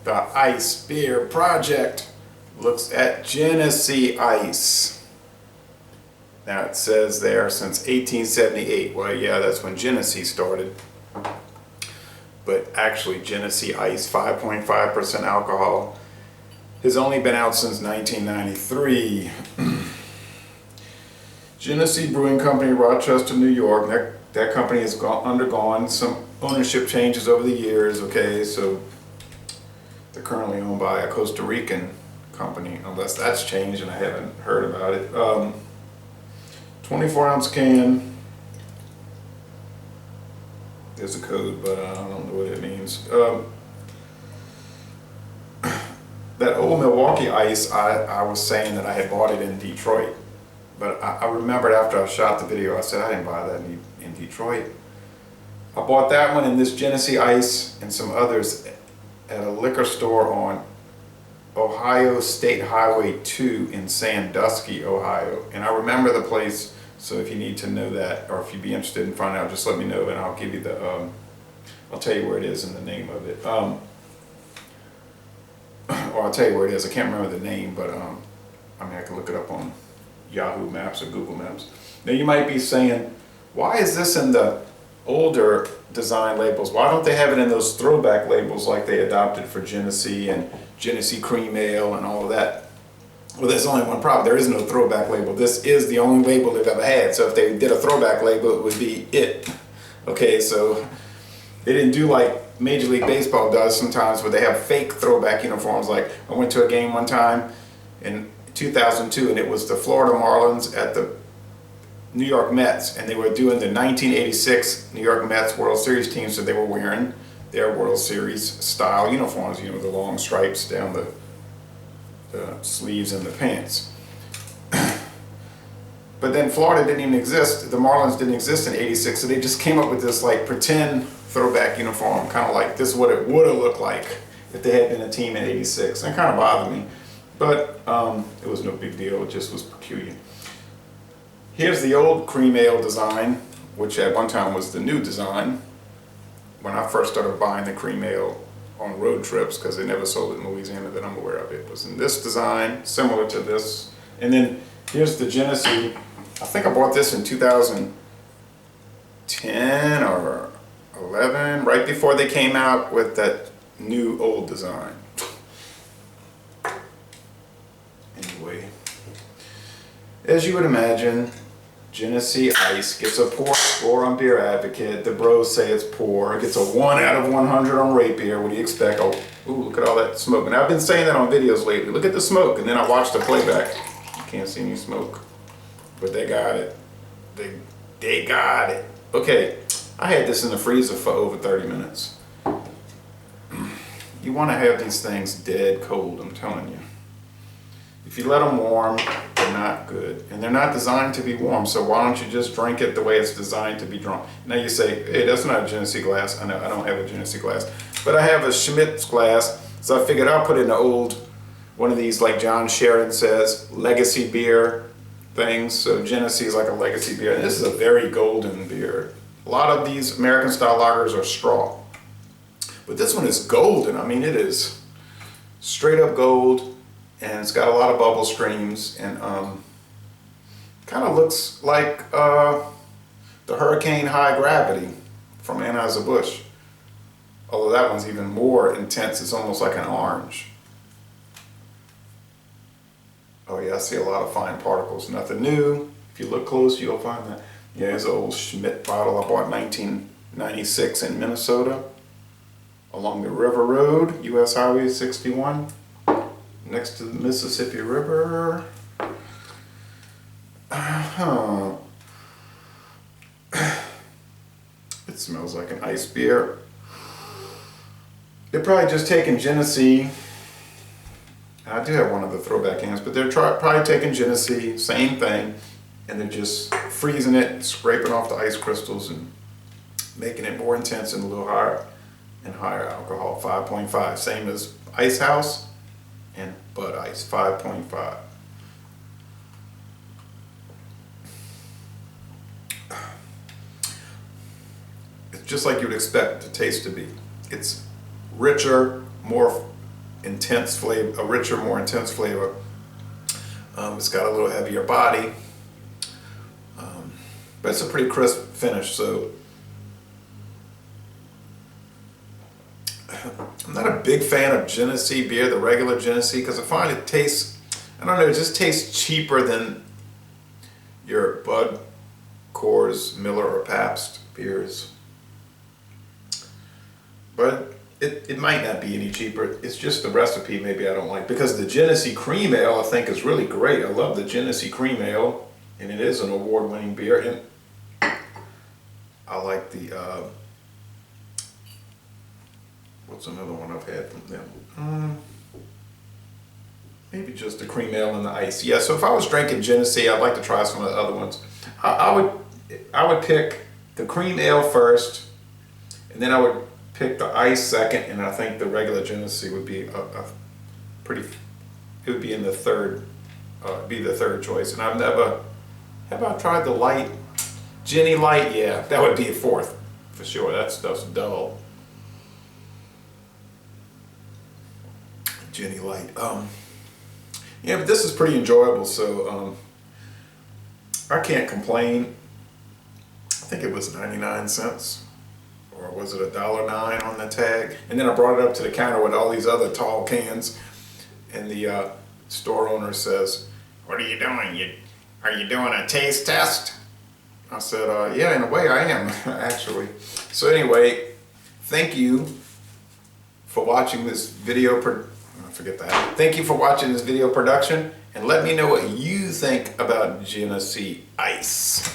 The Ice Beer Project looks at Genesee ice. Now it says there since 1878. Well, yeah, that's when Genesee started. But actually, Genesee Ice, 5.5% alcohol, has only been out since 1993. Genesee Brewing Company, Rochester, New York. That company has undergone some ownership changes over the years. Okay, so they're currently owned by a Costa Rican company, unless that's changed and I haven't heard about it. 24-ounce can. There's a code, but I don't know what it means. That old Milwaukee ice, I was saying that I had bought it in Detroit. But I remembered after I shot the video, I said I didn't buy that in Detroit. I bought that one and this Genesee Ice and some others at a liquor store on Ohio State Highway 2 in Sandusky, Ohio. And I remember the place, so if you need to know that, or if you'd be interested in finding out, just let me know and I'll give you the, I'll tell you where it is and the name of it. Or I'll tell you where it is. I can't remember the name, but I mean, I can look it up on Yahoo Maps or Google Maps. Now you might be saying, why is this in the older design labels? Why don't they have it in those throwback labels like they adopted for Genesee and Genesee Cream Ale and all of that? Well, there's only one problem. There is no throwback label. This is the only label they've ever had. So if they did a throwback label, it would be it. Okay, so they didn't do like Major League Baseball does sometimes, where they have fake throwback uniforms. Like I went to a game one time in 2002 and it was the Florida Marlins at the New York Mets, and they were doing the 1986 New York Mets World Series team, so they were wearing their World Series style uniforms, you know, the long stripes down the sleeves and the pants. But then Florida didn't even exist, the Marlins didn't exist in 86, so they just came up with this like pretend throwback uniform, kind of like this is what it would have looked like if they had been a team in 86. And it kind of bothered me, but it was no big deal, it just was peculiar. Here's the old cream ale design, which at one time was the new design when I first started buying the cream ale on road trips, because they never sold it in Louisiana that I'm aware of. It was in this design, similar to this. And then here's the Genesee. I think I bought this in 2010 or 11, right before they came out with that new old design. Anyway, as you would imagine, Genesee Ice gets a poor score on Beer Advocate. The bros say it's poor. It gets a 1 out of 100 on Rate Beer. What do you expect? Oh, ooh, look at all that smoke. And I've been saying that on videos lately. Look at the smoke. And then I watched the playback. You can't see any smoke. But they got it. They got it. Okay, I had this in the freezer for over 30 minutes. You want to have these things dead cold, I'm telling you. If you let them warm, they're not good. And they're not designed to be warm, so why don't you just drink it the way it's designed to be drunk? Now you say, hey, that's not a Genesee glass. I know, I don't have a Genesee glass. But I have a Schmidt's glass, so I figured I'll put in an old, one of these, like John Sharon says, legacy beer things. So Genesee is like a legacy beer. And this is a very golden beer. A lot of these American style lagers are straw. But this one is golden. I mean, it is straight up gold. And it's got a lot of bubble streams, and kind of looks like the Hurricane High Gravity from Anheuser-Busch. Although that one's even more intense, it's almost like an orange. Oh yeah, I see a lot of fine particles. Nothing new. If you look close, you'll find that. Yeah, there's an old Schmidt bottle I bought in 1996 in Minnesota along the River Road, US Highway 61. Next to the Mississippi River. It smells like an ice beer. They're probably just taking Genesee. I do have one of the throwback cans, but they're probably taking Genesee, same thing, and they're just freezing it, scraping off the ice crystals and making it more intense and a little higher and higher alcohol, 5.5, same as Ice House and Bud Ice, 5.5. It's just like you would expect the taste to be. It's richer, more intense flavor, a richer, more intense flavor. It's got a little heavier body, but it's a pretty crisp finish. So I'm not a big fan of Genesee beer, the regular Genesee, because I find it tastes, I don't know, it just tastes cheaper than your Bud, Coors, Miller, or Pabst beers. But it might not be any cheaper. It's just the recipe maybe I don't like, because the Genesee Cream Ale I think is really great. I love the Genesee Cream Ale, and it is an award-winning beer. And I like the what's another one I've had from them? Maybe just the cream ale and the ice. Yeah, so if I was drinking Genesee, I'd like to try some of the other ones. I would pick the cream ale first, and then I would pick the ice second, and I think the regular Genesee would be a pretty, it would be in the third, be the third choice. And I've never, have I tried the light? Genny Light, yeah, that would be a fourth, for sure. That stuff's dull. Genny Light. Yeah, but this is pretty enjoyable, so I can't complain. I think it was 99 cents, or was it $1.09 on the tag? And then I brought it up to the counter with all these other tall cans, and the store owner says, "What are you doing? Are you doing a taste test?" I said, "Yeah, in a way I am, actually." So anyway, thank you for watching this video. Forget that. Thank you for watching this video production, and let me know what you think about Genesee Ice.